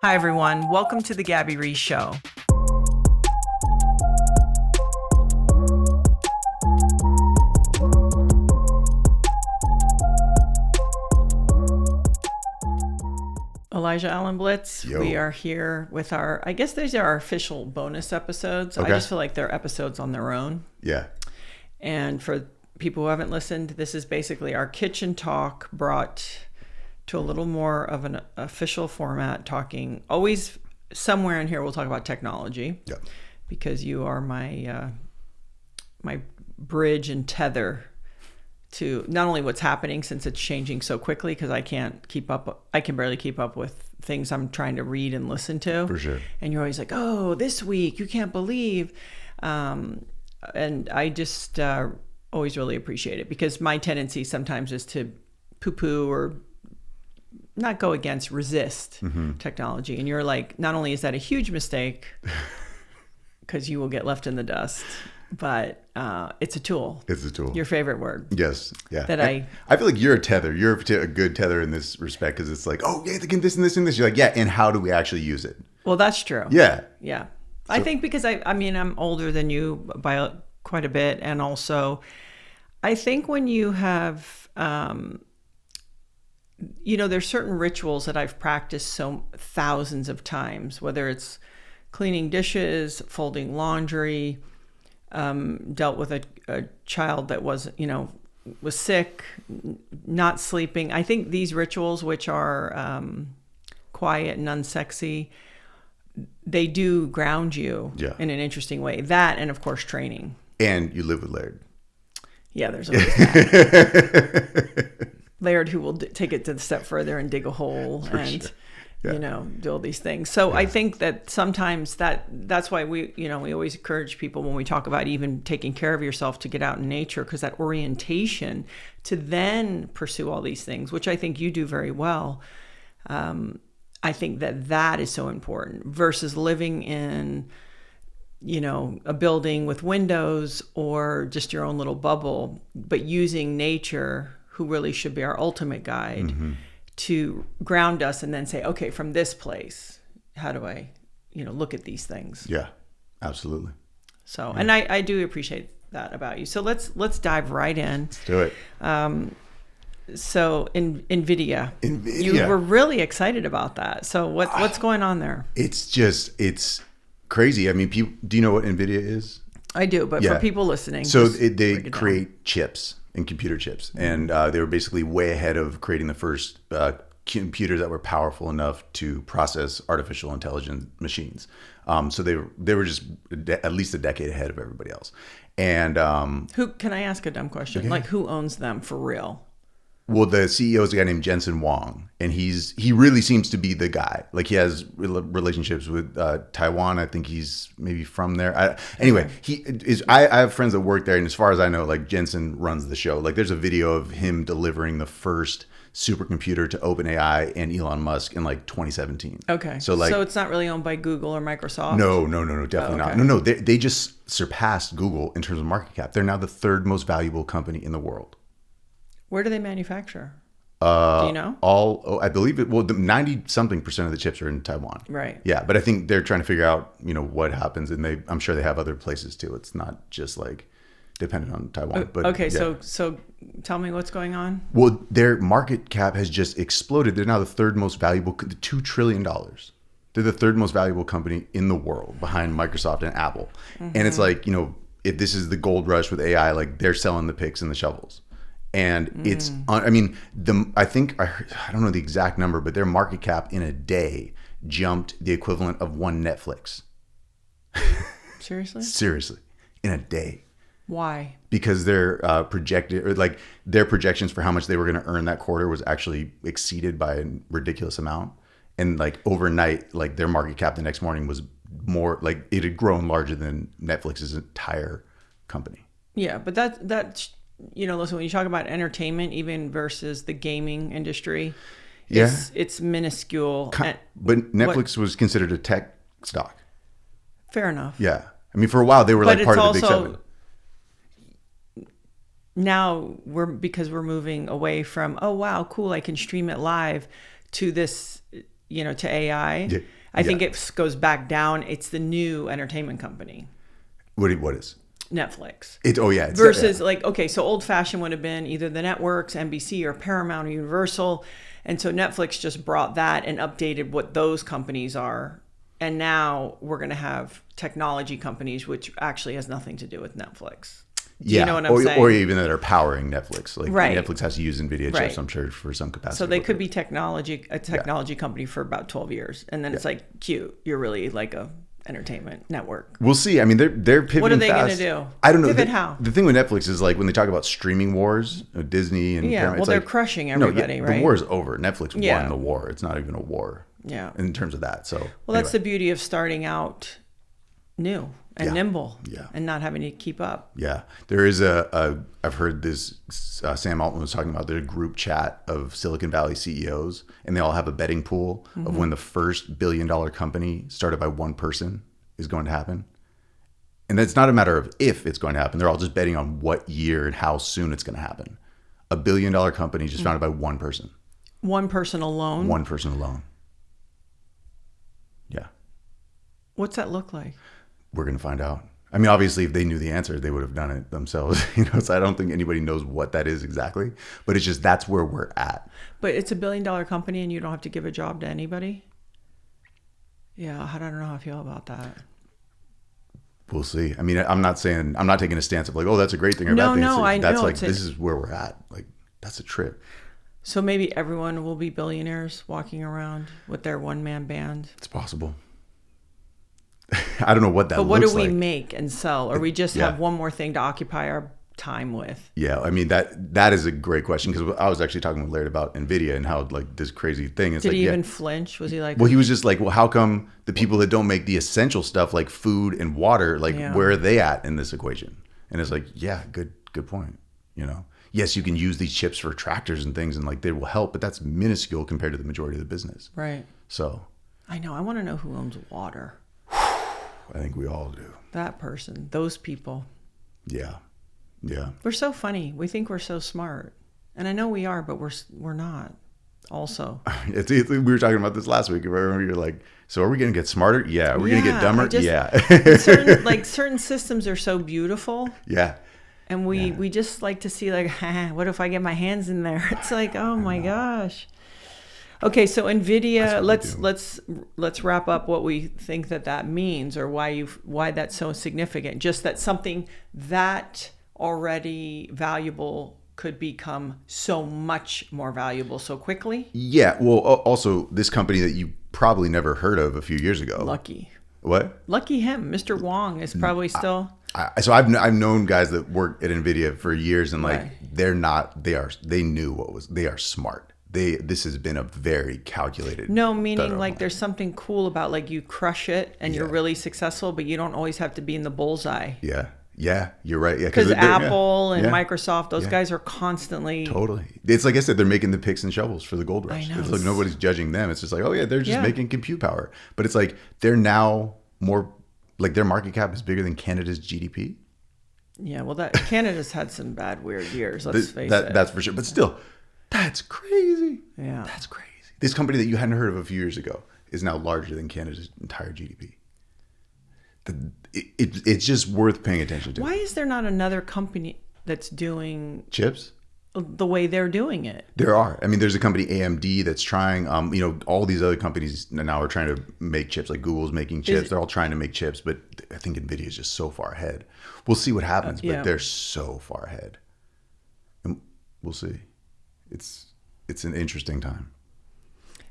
Hi, everyone. Welcome to the Gabby Reece Show. Elijah Allen Blitz. Yo. We are here with I guess these are our official bonus episodes. Okay. I just feel like they're episodes on their own. Yeah. And for people who haven't listened, this is basically our kitchen talk brought to a little more of an official format, talking always somewhere in here. We'll talk about technology. Yeah. Because you are my bridge and tether to not only what's happening, since it's changing so quickly, because I can't keep up. I can barely keep up with things I'm trying to read and listen to. For sure. And you're always like, oh, this week, you can't believe. And I just always really appreciate it, because my tendency sometimes is to poo-poo or not go against, resist technology. And you're like, not only is that a huge mistake, because you will get left in the dust, but it's a tool. It's a tool. Your favorite word. Yes. Yeah. That I feel like you're a tether. You're a good tether in this respect, because it's like, oh, yeah, they can this and this and this. You're like, yeah, and how do we actually use it? Well, that's true. Yeah. Yeah. I think because I mean, I'm older than you by quite a bit. And also, I think when you have, there's certain rituals that I've practiced so thousands of times, whether it's cleaning dishes, folding laundry, dealt with a child that was sick, not sleeping. I think these rituals, which are quiet and unsexy, they do ground you in an interesting way. That, and of course, training. And you live with Laird. Yeah, there's always that. Laird, who will take it to the step further and dig a hole do all these things. So I think that sometimes that's why we always encourage people when we talk about even taking care of yourself to get out in nature, because that orientation to then pursue all these things, which I think you do very well. I think that is so important versus living in, a building with windows or just your own little bubble, but using nature, who really should be our ultimate guide, to ground us and then say, okay, from this place, how do I, look at these things? Yeah, absolutely. So, and I do appreciate that about you. So let's dive right in. Let's do it. So NVIDIA, you were really excited about that. So what's going on there? It's crazy. I mean, do you know what NVIDIA is? I do, but for people listening. So they create chips and computer chips. And they were basically way ahead of creating the first computers that were powerful enough to process artificial intelligence machines. So they were just at least a decade ahead of everybody else. And who, can I ask a dumb question? Okay. Like, who owns them for real? Well, the CEO is a guy named Jensen Huang, and he really seems to be the guy. Like, he has relationships with Taiwan. I think he's maybe from there. Anyway, he is. I have friends that work there, and as far as I know, like, Jensen runs the show. Like, there's a video of him delivering the first supercomputer to OpenAI and Elon Musk in like 2017. Okay, so it's not really owned by Google or Microsoft. No, definitely not. No, they just surpassed Google in terms of market cap. They're now the third most valuable company in the world. Where do they manufacture? Do you know? I believe the 90-something% of the chips are in Taiwan. Right. Yeah, but I think they're trying to figure out, what happens, and I'm sure they have other places too. It's not just like dependent on Taiwan. But okay, yeah. so tell me what's going on. Well, their market cap has just exploded. They're now the third most valuable, $2 trillion. They're the third most valuable company in the world, behind Microsoft and Apple. And it's like, if this is the gold rush with AI, like, they're selling the picks and the shovels. And it's, I mean, I think, I don't know the exact number, but their market cap in a day jumped the equivalent of one Netflix. Seriously? Seriously. In a day. Why? Because their their projections for how much they were going to earn that quarter was actually exceeded by a ridiculous amount. And like overnight, like their market cap the next morning was more, like, it had grown larger than Netflix's entire company. Yeah, but that's listen, when you talk about entertainment, even versus the gaming industry, it's minuscule. But Netflix was considered a tech stock. Fair enough. Yeah. I mean, for a while, they were like part of the Big Seven. Now because we're moving away from, oh, wow, cool, I can stream it live, to this to AI. I think it goes back down. It's the new entertainment company. What is? Netflix. Versus so old fashioned would have been either the networks, NBC or Paramount or Universal. And so Netflix just brought that and updated what those companies are. And now we're going to have technology companies, which actually has nothing to do with Netflix. Do you know what I'm saying? Or even that are powering Netflix. Right. Netflix has to use NVIDIA chips, I'm sure, for some capacity. So they could be a technology company for about 12 years. And then it's like, cute. You're really like a entertainment network. We'll see. I mean, they're pivoting. What are they going to do? I don't know. Pivot how? The thing with Netflix is like when they talk about streaming wars, Disney and Paramount, they're crushing everybody, right? The war is over. Netflix won the war. It's not even a war. Yeah. In terms of that. So that's the beauty of starting out new and nimble and not having to keep up. Yeah. There is I've heard this, Sam Altman was talking about their group chat of Silicon Valley CEOs, and they all have a betting pool of when the first $1 billion company started by one person is going to happen. And it's not a matter of if it's going to happen. They're all just betting on what year and how soon it's going to happen. $1 billion company just founded by one person. One person alone? One person alone. Yeah. What's that look like? We're going to find out. I mean, obviously, if they knew the answer, they would have done it themselves. So I don't think anybody knows what that is exactly. But it's just that's where we're at. But it's $1 billion company and you don't have to give a job to anybody? Yeah, I don't know how I feel about that. We'll see. I mean, I'm not taking a stance of like, oh, that's a great thing or bad thing. No, I know. That's like, this is where we're at. Like, that's a trip. So maybe everyone will be billionaires walking around with their one-man band. It's possible. I don't know what that looks like. But what do we make and sell? Or we just have one more thing to occupy our time with? Yeah, I mean, that is a great question, because I was actually talking with Laird about NVIDIA and how like this crazy thing. It's Did he even flinch? Was he like... Well, he was just like, well, how come the people that don't make the essential stuff like food and water, like where are they at in this equation? And it's like, yeah, good point. Yes, you can use these chips for tractors and things and like they will help, but that's minuscule compared to the majority of the business. Right. So. I know. I want to know who owns water. I think we all do. That person, those people. Yeah. We're so funny. We think we're so smart, and I know we are, but we're not. Also, we were talking about this last week. Remember, you're like, so are we going to get smarter? Yeah. Are we going to get dumber? certain systems are so beautiful. Yeah. And we just like to see like, what if I get my hands in there? It's like, oh my gosh. Okay, so NVIDIA, let's wrap up what we think that means, or why that's so significant. Just that something that already valuable could become so much more valuable so quickly. Yeah, well, also this company that you probably never heard of a few years ago. Lucky. What? Lucky him. Mr. Wong is probably still... So I've known guys that work at NVIDIA for years, and like they knew they are smart. This has been a very calculated. No, meaning like there's something cool about like you crush it and you're really successful, but you don't always have to be in the bullseye. Yeah, you're right. Yeah, because Apple and Microsoft, those guys are constantly... Totally. It's like I said, they're making the picks and shovels for the gold rush. I know. It's like nobody's judging them. It's just like, oh yeah, they're just making compute power. But it's like they're now more, like their market cap is bigger than Canada's GDP. Yeah, well, Canada's had some bad, weird years, let's face it. That's for sure. But still, that's crazy. Yeah. That's crazy. This company that you hadn't heard of a few years ago is now larger than Canada's entire GDP. It's just worth paying attention to. Why is there not another company that's doing chips the way they're doing it? There are. I mean, there's a company, AMD, that's trying. All these other companies now are trying to make chips. Like Google's making chips. They're all trying to make chips, but I think NVIDIA is just so far ahead. We'll see what happens, but they're so far ahead, and we'll see. It's an interesting time.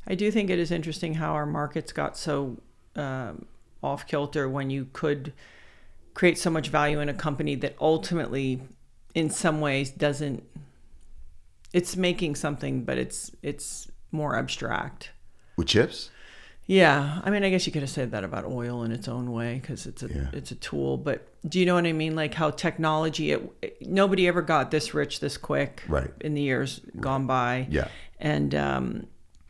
I do think it is interesting how our markets got so off kilter when you could create so much value in a company that ultimately, in some ways, doesn't. It's making something, but it's more abstract. With chips? Yeah, I mean, I guess you could have said that about oil in its own way because it's a tool. But do you know what I mean? Like how technology, nobody ever got this rich this quick, right? In the years gone by, yeah, and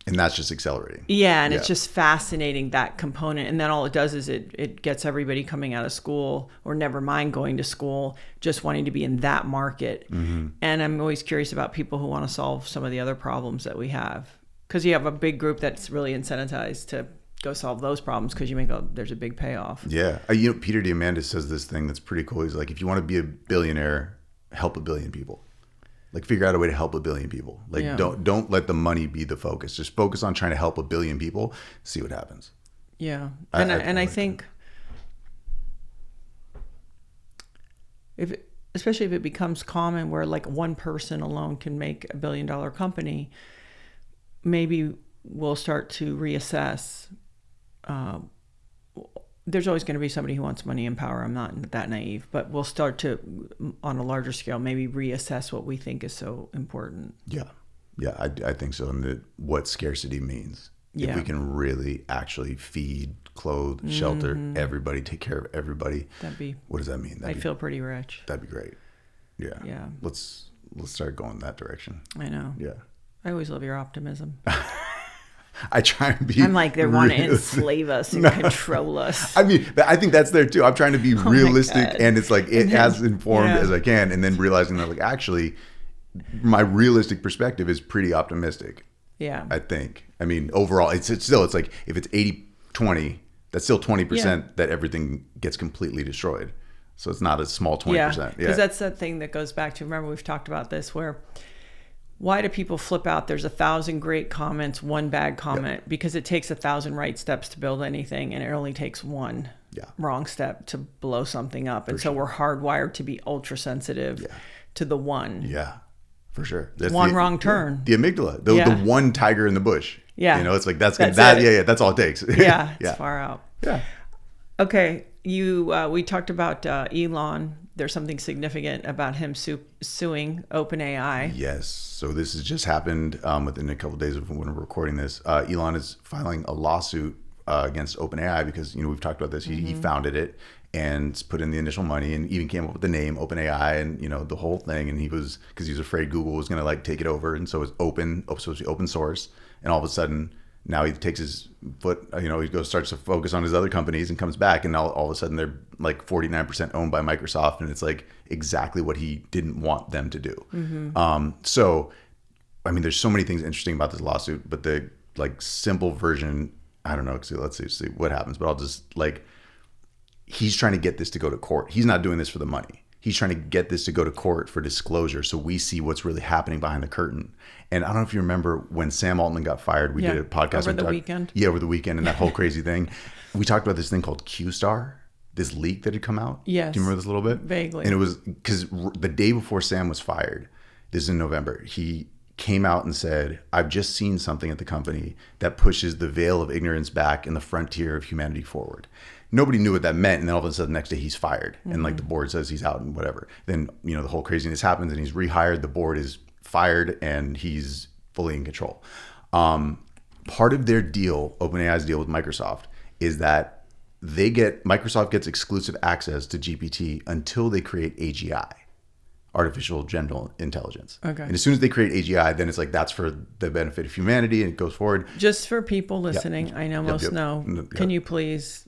that's just accelerating. Yeah, and it's just fascinating, that component. And then all it does is it gets everybody coming out of school, or never mind going to school, just wanting to be in that market. Mm-hmm. And I'm always curious about people who want to solve some of the other problems that we have. because you have a big group that's really incentivized to go solve those problems because there's a big payoff. Yeah. Peter Diamandis says this thing that's pretty cool. He's like, if you want to be a billionaire, help a billion people. Like, figure out a way to help a billion people. Like, don't let the money be the focus. Just focus on trying to help a billion people. See what happens. Yeah. I think especially if it becomes common where like one person alone can make $1 billion company, maybe we'll start to reassess. There's always going to be somebody who wants money and power. I'm not that naive, but we'll start to, on a larger scale, maybe reassess what we think is so important. Yeah. I think so. And what scarcity means. If we can really actually feed, clothe, shelter everybody, take care of everybody. What does that mean? I'd feel pretty rich. That'd be great. Yeah. Let's start going that direction. I know. Yeah. I always love your optimism. I try and be. I'm like, they want to enslave us and control us. I mean, I think that's there too. I'm trying to be realistic, and it's like as informed as I can, and then realizing that like actually, my realistic perspective is pretty optimistic. Yeah. I think. I mean, overall, it's like if it's 80-20, that's still 20% that everything gets completely destroyed. So it's not a small 20%. Yeah, because that's that thing that goes back to, remember we've talked about this, where why do people flip out? There's 1,000 great comments, one bad comment, because it takes 1,000 right steps to build anything, and it only takes one wrong step to blow something up. And so we're hardwired to be ultra sensitive to the one. Yeah, for sure. That's one wrong turn. The amygdala, the one tiger in the bush. Yeah. It's like that's that's all it takes. It's far out. Yeah. Okay, we talked about Elon. There's something significant about him suing OpenAI. Yes. So this has just happened within a couple of days of when we're recording this. Elon is filing a lawsuit against OpenAI because, we've talked about this. He founded it and put in the initial money and even came up with the name OpenAI and, the whole thing. And because he was afraid Google was going to like take it over. And so it's supposed to be open source. And all of a sudden, now he takes his foot, he starts to focus on his other companies and comes back. And all of a sudden they're like 49% owned by Microsoft. And it's like exactly what he didn't want them to do. So, I mean, there's so many things interesting about this lawsuit, but the like simple version, I don't know. Let's see what happens, but I'll just he's trying to get this to go to court. He's not doing this for the money. He's trying to get this to go to court for disclosure so we see what's really happening behind the curtain. And I don't know if you remember when Sam Altman got fired, we did a podcast. Over the weekend. Yeah, over the weekend and that whole crazy thing. We talked about this thing called Q-Star, this leak that had come out. Yes. Do you remember this a little bit? Vaguely. And it was because the day before Sam was fired, this is in November, he came out and said, I've just seen something at the company that pushes the veil of ignorance back and the frontier of humanity forward. Nobody knew what that meant. And then all of a sudden, the next day he's fired. And like the board says he's out and whatever. Then, the whole craziness happens and he's rehired. The board is fired and he's fully in control. Part of their deal, OpenAI's deal with Microsoft, is that Microsoft gets exclusive access to GPT until they create AGI, artificial general intelligence. Okay. And as soon as they create AGI, then it's like that's for the benefit of humanity and it goes forward. Just for people listening, I know most know. Can you please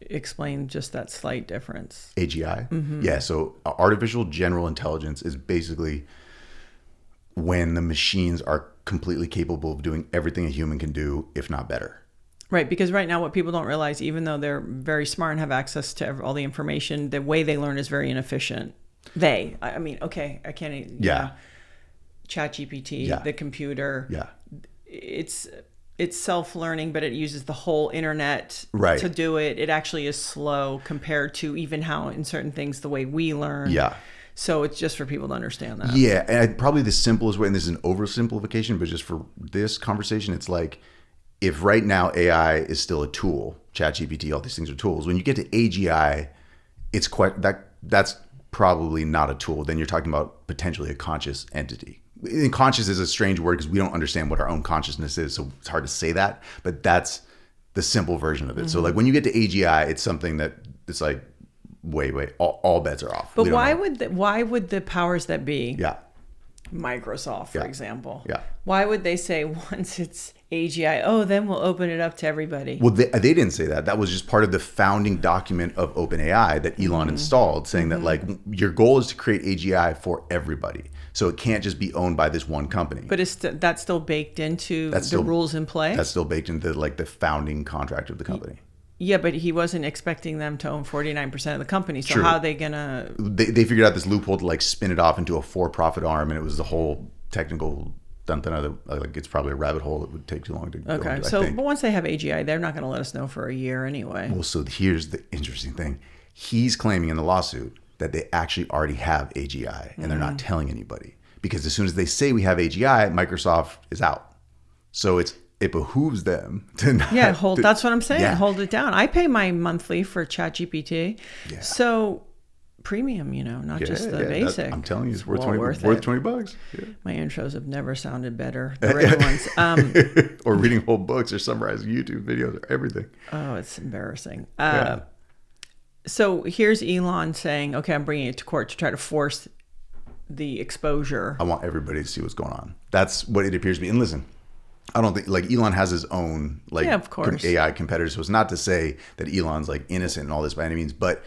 explain just that slight difference? AGI? Yeah, so artificial general intelligence is basically when the machines are completely capable of doing everything a human can do, if not better. Right, because right now what people don't realize, even though they're very smart and have access to all the information, the way they learn is very inefficient. I can't even. Yeah. ChatGPT, the computer. Yeah. It's self-learning, but it uses the whole internet to do it. It actually is slow compared to even how in certain things the way we learn. Yeah. So it's just for people to understand that. Yeah, and probably the simplest way, and this is an oversimplification, but just for this conversation, it's like if right now AI is still a tool, ChatGPT, all these things are tools. When you get to AGI, it's quite that's probably not a tool. Then you're talking about potentially a conscious entity. And conscious is a strange word because we don't understand what our own consciousness is, so it's hard to say that. But that's the simple version of it. So like when you get to AGI, it's something that it's like way all bets are off. But why would the powers that be Microsoft, for example. Yeah. Why would they say once it's AGI, oh, then we'll open it up to everybody? Well, they didn't say that. That was just part of the founding document of OpenAI that Elon installed, saying that like your goal is to create AGI for everybody. So it can't just be owned by this one company. But is that still baked into the rules in play? That's still baked into like the founding contract of the company. Yeah, but he wasn't expecting them to own 49% of the company. So how are they going to... They figured out this loophole to like spin it off into a for-profit arm, and it was the whole technical... Like it's probably a rabbit hole that would take too long to go into, so but once they have AGI, they're not going to let us know for a year anyway. Well, so here's the interesting thing. He's claiming in the lawsuit that they actually already have AGI, and they're not telling anybody. Because as soon as they say we have AGI, Microsoft is out. So it behooves them to not... Yeah, that's what I'm saying. Yeah. Hold it down. I pay my monthly for ChatGPT. Yeah. So... premium, not just the basic. I'm telling you, it's worth $20. Yeah. My intros have never sounded better. The written ones. Or reading whole books or summarizing YouTube videos or everything. Oh, it's embarrassing. So here's Elon saying, okay, I'm bringing it to court to try to force the exposure. I want everybody to see what's going on. That's what it appears to be. And listen, I don't think like Elon has his own like of course. AI competitor. So it's not to say that Elon's like innocent and all this by any means, but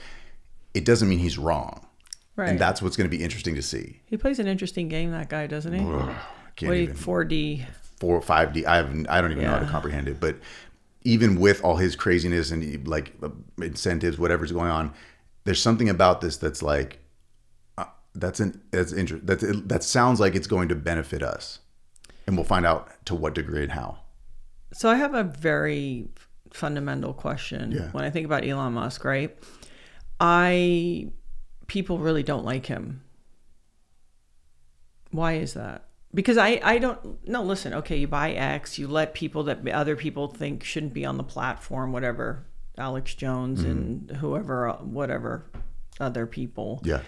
it doesn't mean he's wrong. Right. And that's what's going to be interesting to see. He plays an interesting game, that guy, doesn't he? Can't even. 4D. 5D. I don't even know how to comprehend it. But even with all his craziness and like incentives, whatever's going on, there's something about this that's like, that sounds like it's going to benefit us. And we'll find out to what degree and how. So I have a very fundamental question when I think about Elon Musk, right? People really don't like him. Why is that? Because I don't, no, listen, okay, you buy X, you let people that other people think shouldn't be on the platform, whatever, Alex Jones and whoever, whatever other people. Yeah.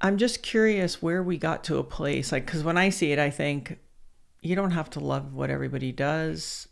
I'm just curious where we got to a place, like, because when I see it, I think you don't have to love what everybody does.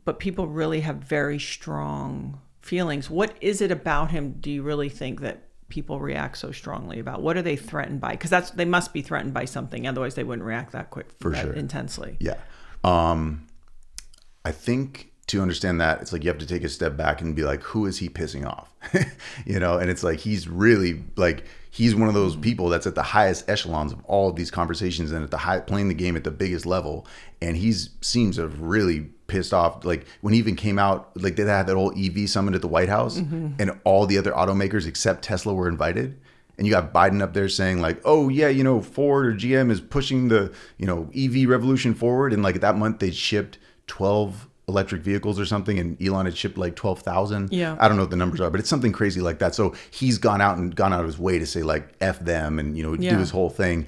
But people really have very strong feelings. What is it about him do you really think that people react so strongly about? What are they threatened by? Because they must be threatened by something. Otherwise, they wouldn't react that quick, intensely. Yeah. I think to understand that, it's like you have to take a step back and be like, who is he pissing off? And it's like he's really like, he's one of those people that's at the highest echelons of all of these conversations and playing the game at the biggest level. And seems to have really pissed off. Like when he even came out, like they had that whole EV summit at the White House and all the other automakers except Tesla were invited. And you got Biden up there saying like, oh yeah, Ford or GM is pushing the, EV revolution forward. And like that month they shipped 12 electric vehicles or something, and Elon had shipped like 12,000. Yeah. I don't know what the numbers are, but it's something crazy like that. So he's gone out of his way to say like F them and, do his whole thing.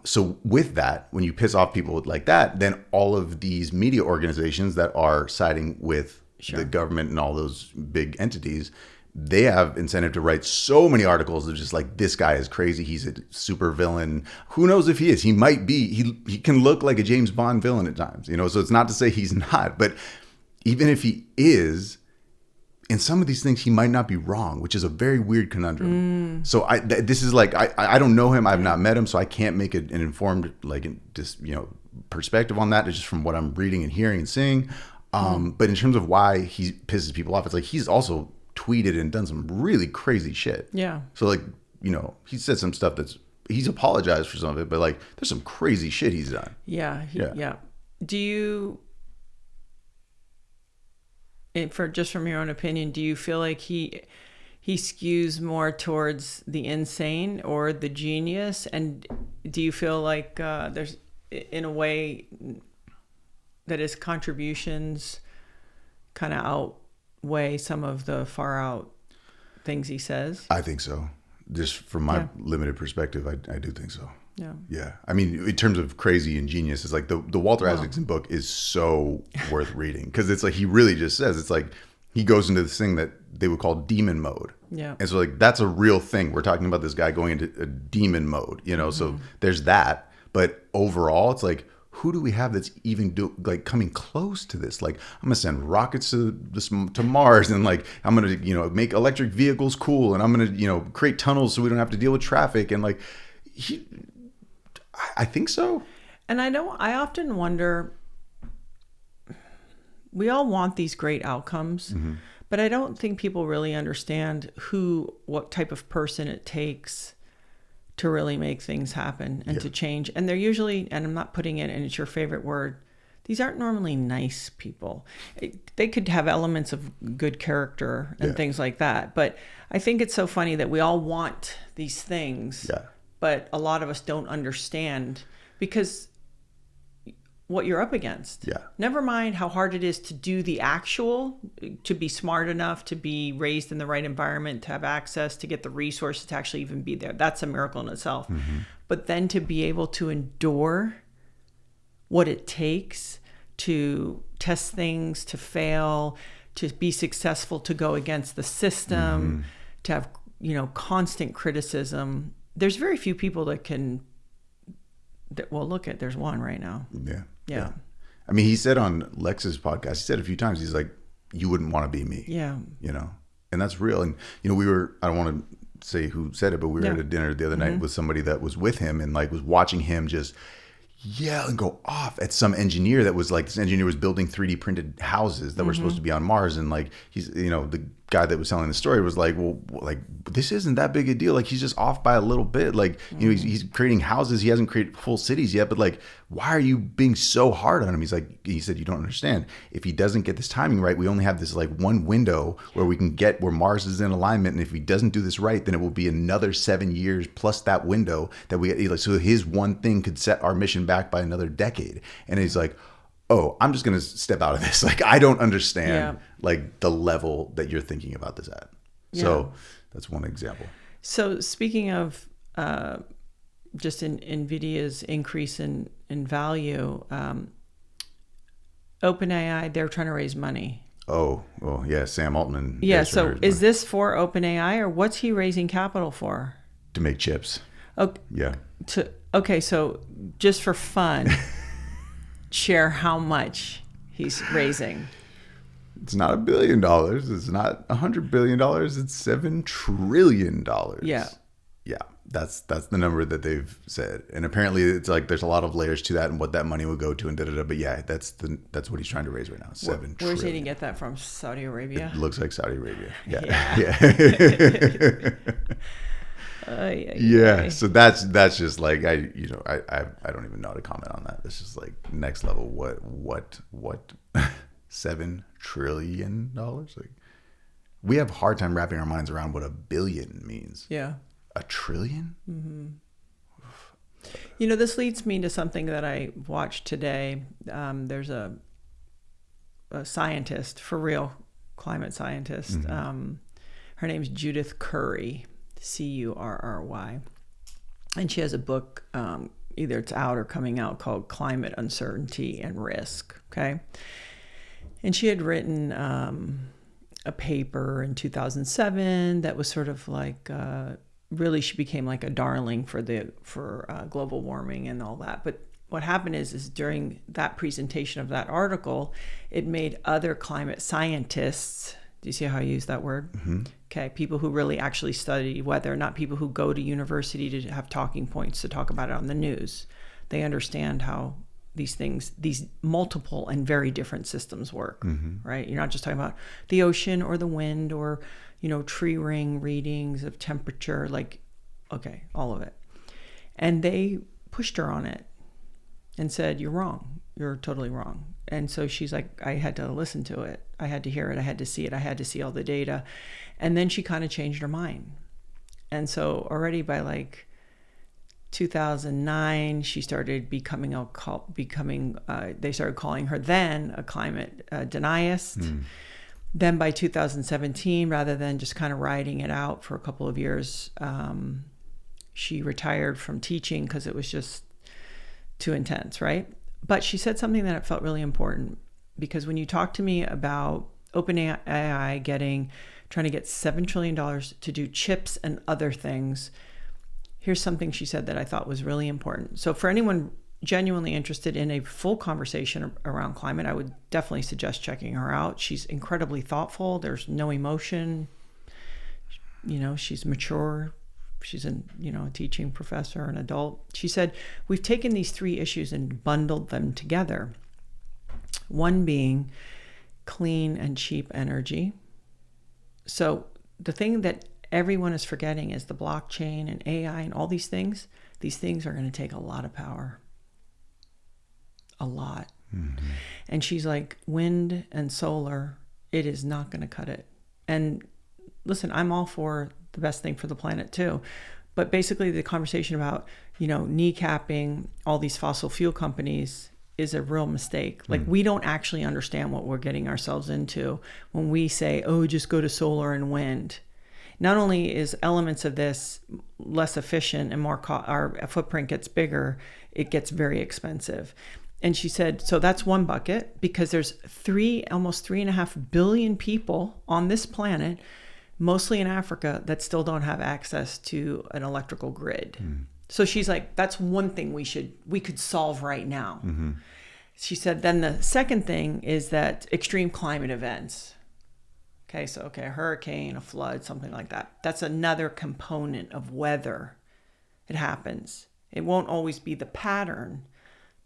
So with that, when you piss off people like that, then all of these media organizations that are siding with the government and all those big entities, they have incentive to write so many articles of just like, this guy is crazy. He's a super villain. Who knows if he is? He might be. He can look like a James Bond villain at times, So it's not to say he's not. But even if he is, in some of these things, he might not be wrong, which is a very weird conundrum. So this is like, I don't know him. I've not met him. So I can't make an informed, like, just, perspective on that. It's just from what I'm reading and hearing and seeing. But in terms of why he pisses people off, it's like he's also tweeted and done some really crazy shit. Yeah. So like, he said some stuff he's apologized for some of it, but like there's some crazy shit he's done. Yeah. Yeah. Do you, from your own opinion, do you feel like he skews more towards the insane or the genius? And do you feel like there's in a way that his contributions kind of outweigh some of the far out things he says? I think so. Just from my limited perspective, I do think so. Yeah. Yeah. I mean, in terms of crazy and genius, it's like the Walter Isaacson book is so worth reading because it's like he really just says, it's like he goes into this thing that they would call demon mode. Yeah. And so like that's a real thing. We're talking about this guy going into a demon mode, So there's that. But overall, it's like, who do we have that's even coming close to this? Like, I'm gonna send rockets to Mars, and like I'm gonna make electric vehicles cool, and I'm gonna create tunnels so we don't have to deal with traffic, and like I think so. And I often wonder, we all want these great outcomes, but I don't think people really understand what type of person it takes to really make things happen and to change. And they're usually, and I'm not putting it, and it's your favorite word, these aren't normally nice people. They could have elements of good character and things like that. But I think it's so funny that we all want these things, but a lot of us don't understand because what you're up against. Never mind how hard it is to do the actual, to be smart enough, to be raised in the right environment, to have access, to get the resources to actually even be there. That's a miracle in itself. But then to be able to endure what it takes to test things, to fail, to be successful, to go against the system, to have, constant criticism. There's very few people that can, well, there's one right now. Yeah. I mean, he said on Lex's podcast, he said a few times, he's like, you wouldn't want to be me. And that's real. And, I don't want to say who said it, but we were at a dinner the other night with somebody that was with him and like was watching him just yell and go off at some engineer that was like, this engineer was building 3D printed houses that were supposed to be on Mars. And like, he's, the guy that was telling the story was like, well, like, this isn't that big a deal. Like, he's just off by a little bit. Like, he's creating houses. He hasn't created full cities yet, but like, why are you being so hard on him? He said, you don't understand. If he doesn't get this timing right, we only have this like one window where we can get where Mars is in alignment. And if he doesn't do this right, then it will be another 7 years plus that window that we get. Like, so his one thing could set our mission back by another decade. And he's like, oh, I'm just going to step out of this. Like, I don't understand like the level that you're thinking about this at. So that's one example. So speaking of just in NVIDIA's increase in value, OpenAI, they're trying to raise money. Oh, well, yeah, Sam Altman. Yeah, so is this for OpenAI, or what's he raising capital for? To make chips. Okay. Yeah. Okay, so just for fun, share how much he's raising. It's not $1 billion. It's not $100 billion. It's $7 trillion. Yeah. That's the number that they've said. And apparently it's like there's a lot of layers to that and what that money would go to and da-da-da. But yeah, that's what he's trying to raise right now. $7 trillion. Where's he to get that from? Saudi Arabia? It looks like Saudi Arabia. Yeah. Yeah. So that's just like I don't even know how to comment on that. It's just like next level. What $7 trillion? Like, we have a hard time wrapping our minds around what a billion means. Yeah. $1 trillion? Mm-hmm. This leads me to something that I watched today. There's a scientist, for real, climate scientist. Her name's Judith Curry, Curry. And she has a book, either it's out or coming out, called Climate Uncertainty and Risk. Okay. And she had written a paper in 2007 that was sort of like, really she became like a darling for global warming and all that. But what happened is during that presentation of that article, it made other climate scientists, do you see how I use that word? Mm-hmm. Okay, people who really actually study weather, not people who go to university to have talking points to talk about it on the news. They understand how these multiple and very different systems work, right? You're not just talking about the ocean or the wind or, tree ring readings of temperature, okay, all of it. And they pushed her on it and said, you're wrong. You're totally wrong. And so she's like, I had to listen to it. I had to hear it. I had to see it. I had to see all the data. And then she kind of changed her mind. And so already by 2009, she started they started calling her then a climate deniist. Then by 2017, rather than just kind of riding it out for a couple of years, she retired from teaching because it was just too intense, right? But she said something that felt really important, because when you talk to me about OpenAI trying to get $7 trillion to do chips and other things, here's something she said that I thought was really important. So for anyone genuinely interested in a full conversation around climate, I would definitely suggest checking her out. She's incredibly thoughtful. There's no emotion. She's mature. She's a teaching professor, an adult. She said, we've taken these 3 issues and bundled them together. One being clean and cheap energy. So the thing that everyone is forgetting is the blockchain and AI and all these things are going to take a lot of power. A lot. Mm-hmm. And she's like, wind and solar, it is not going to cut it. And listen, I'm all for the best thing for the planet too. But basically the conversation about, kneecapping all these fossil fuel companies is a real mistake. Like we don't actually understand what we're getting ourselves into when we say, oh, just go to solar and wind. Not only is elements of this less efficient and our footprint gets bigger, it gets very expensive. And she said, so that's one bucket, because there's almost 3.5 billion people on this planet, mostly in Africa, that still don't have access to an electrical grid. So she's like, that's one thing we could solve right now. Mm-hmm. She said, then the second thing is that extreme climate events. Okay, so a hurricane, a flood, something like that. That's another component of weather. It happens. It won't always be the pattern,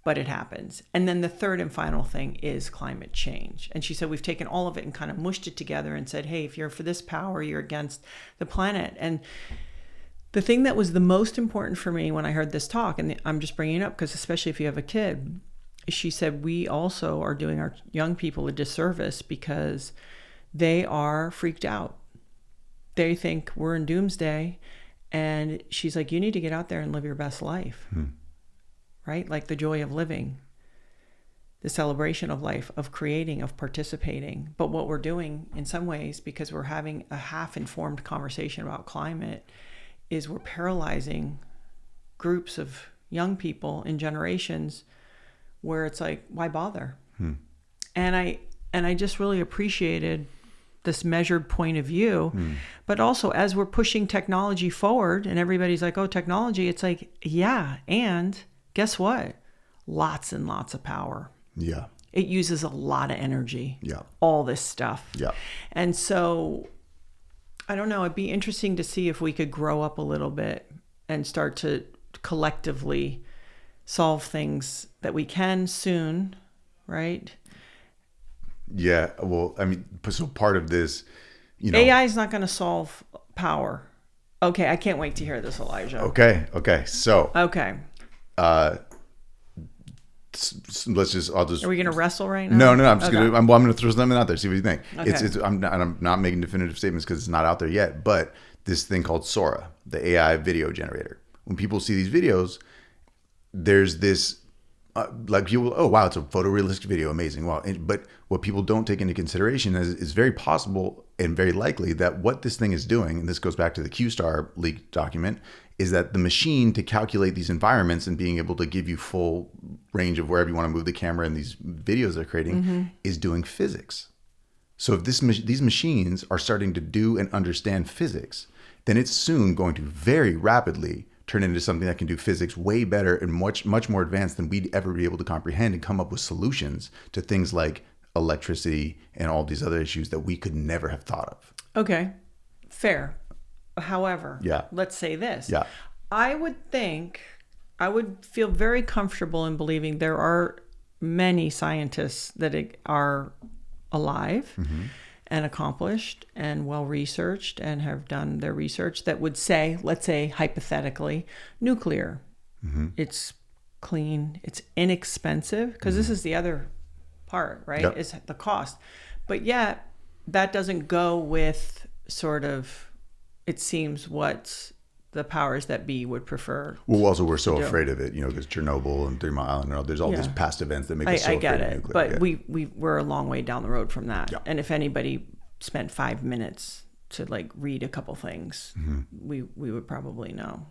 but it happens. And then the third and final thing is climate change. And she said, we've taken all of it and kind of mushed it together and said, hey, if you're for this power, you're against the planet. And the thing that was the most important for me when I heard this talk, and I'm just bringing it up because especially if you have a kid, she said, we also are doing our young people a disservice because they are freaked out. They think we're in doomsday. And she's like, you need to get out there and live your best life. Right? Like the joy of living, the celebration of life, of creating, of participating. But what we're doing in some ways, because we're having a half-informed conversation about climate, is we're paralyzing groups of young people in generations where it's like, why bother? And I just really appreciated this measured point of view. But also as we're pushing technology forward and everybody's like, oh, technology, it's like, yeah, and guess what? Lots and lots of power. Yeah. It uses a lot of energy. Yeah. All this stuff. Yeah. And so, I don't know, it'd be interesting to see if we could grow up a little bit and start to collectively solve things that we can soon, right? Yeah. Well, I mean, so part of this, AI is not going to solve power. Okay. I can't wait to hear this, Elijah. Okay. So. Okay. Let's just. Are we going to wrestle right now? No. I'm just going to. I'm going to throw something out there. See what you think. Okay. I'm not making definitive statements because it's not out there yet. But this thing called Sora, the AI video generator. When people see these videos, there's this. Like people, oh wow, it's a photorealistic video, amazing, wow. But what people don't take into consideration is it's very possible and very likely that what this thing is doing, and this goes back to the Q-Star leaked document, is that the machine to calculate these environments and being able to give you full range of wherever you want to move the camera in these videos they're creating is doing physics. So if these machines are starting to do and understand physics, then it's soon going to very rapidly turn into something that can do physics way better and much more advanced than we'd ever be able to comprehend and come up with solutions to things like electricity and all these other issues that we could never have thought of. Okay, fair. However, let's say this. Yeah. I would feel very comfortable in believing there are many scientists that are alive and accomplished and well-researched and have done their research that would say, let's say hypothetically, nuclear. It's clean, it's inexpensive, because this is the other part, right? Is the cost. But yet that doesn't go with sort of, it seems, what the powers that be would prefer. Well, also we're so afraid of it, because Chernobyl and 3 Mile Island and all, there's all these past events that make us so afraid of nuclear. But we're a long way down the road from that. And if anybody spent 5 minutes to read a couple things, we would probably know,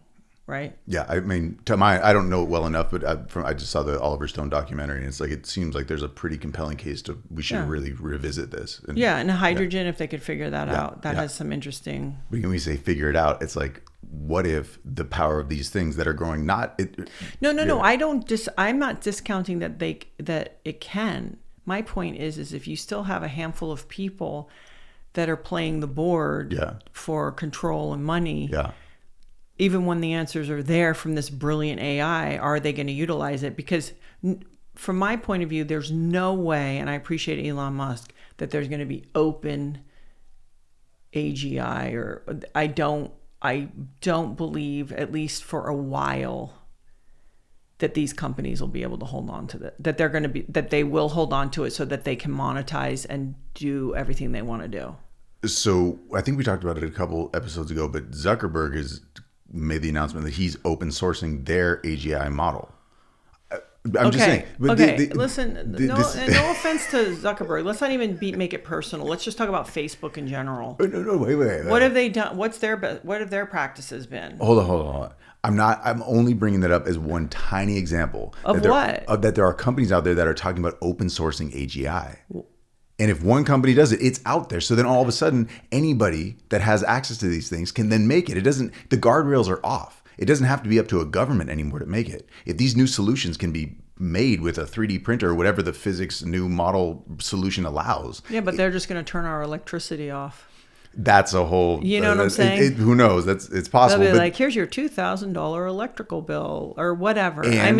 right? Yeah, I mean, I don't know it well enough, but I just saw the Oliver Stone documentary, and it's it seems like there's a pretty compelling case we should really revisit this. And hydrogen, if they could figure that out, that has some interesting. When we say figure it out, it's like what if the power of these things that are growing No. I'm not discounting that it can. My point is if you still have a handful of people that are playing the board for control and money, even when the answers are there from this brilliant AI, are they going to utilize it? Because from my point of view, there's no way, and I appreciate Elon Musk, that there's going to be open AGI, or I don't believe, at least for a while, that these companies will be able to hold on to that they will hold on to it so that they can monetize and do everything they want to do. So I think we talked about it a couple episodes ago, but Zuckerberg has made the announcement that he's open sourcing their AGI model. I'm just saying. But listen, no offense to Zuckerberg. Let's not even make it personal. Let's just talk about Facebook in general. No, wait. What have they done? What have their practices been? Hold on. I'm only bringing that up as one tiny example. Of what? That there are companies out there that are talking about open sourcing AGI. And if one company does it, it's out there. So then all of a sudden, anybody that has access to these things can then make it. The guardrails are off. It doesn't have to be up to a government anymore to make it. If these new solutions can be made with a 3D printer or whatever the physics new model solution allows. Yeah, but they're just going to turn our electricity off. That's a whole... You know what I'm saying? Who knows? It's possible. They'll be like, here's your $2,000 electrical bill or whatever. And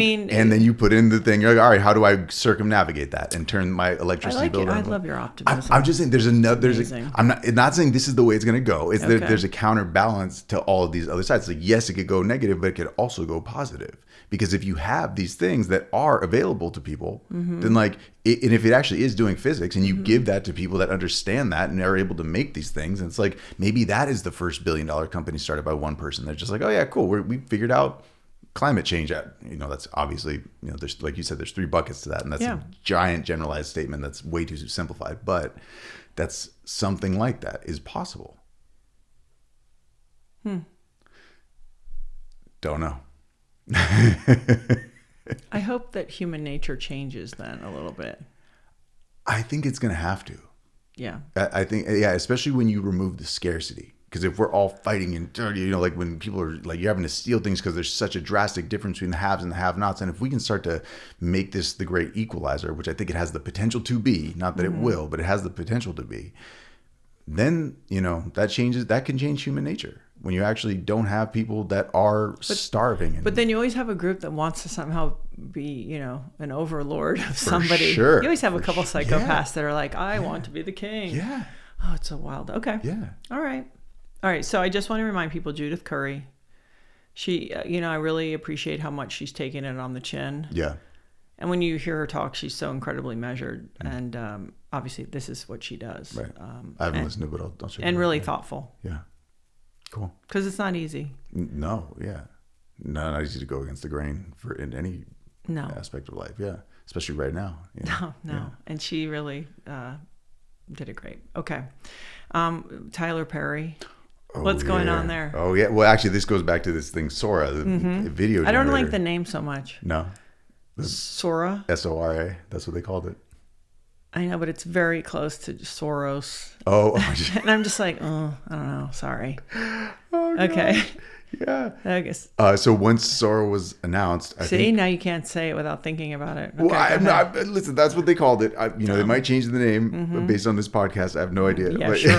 then you put in the thing, you're like, all right, how do I circumnavigate that and turn my electricity bill down? I love your optimism. I'm just saying I'm not saying this is the way it's going to go. It's that there's a counterbalance to all of these other sides. Like, yes, it could go negative, but it could also go positive. Because if you have these things that are available to people, then and if it actually is doing physics and you give that to people that understand that and are able to make these things, and it's like, maybe that is the first $1 billion company started by one person. They're just like, oh yeah, cool. We figured out climate change. That's obviously, there's, like you said, there's 3 buckets to that. And that's a giant generalized statement that's way too simplified. But that's something like that is possible. Don't know. I hope that human nature changes then a little bit. I think it's going to have to. Yeah. I think, especially when you remove the scarcity. Because if we're all fighting and dirty, like when people are like, you're having to steal things because there's such a drastic difference between the haves and the have-nots. And if we can start to make this the great equalizer, which I think it has the potential to be, not that it will, but it has the potential to be, then, that can change human nature. When you actually don't have people that are starving. But then you always have a group that wants to somehow be, an overlord of somebody. Sure. You always have a couple psychopaths that are like, I want to be the king. Yeah. Oh, it's so wild. Okay. Yeah. All right. So I just want to remind people, Judith Curry, she, I really appreciate how much she's taken it on the chin. Yeah. And when you hear her talk, she's so incredibly measured. And obviously this is what she does. Right. I haven't listened to it, but I'll check it out. And really thoughtful. Yeah. Cool. Because it's not easy. No, yeah. Not easy to go against the grain in any aspect of life. Yeah. Especially right now. No. Yeah. And she really did it great. Okay. Tyler Perry. What's going on there? Oh, yeah. Well, actually, this goes back to this thing, Sora, the video generator. I don't like the name so much. No. Sora? SORA. That's what they called it. I know, but it's very close to Soros. Oh. And I'm just like, I don't know. Sorry. Oh, okay. Yeah. I guess. So once Sora was announced, I think, now you can't say it without thinking about it. Okay, well, listen, that's what they called it. They might change the name based on this podcast. I have no idea. Yeah, but sure.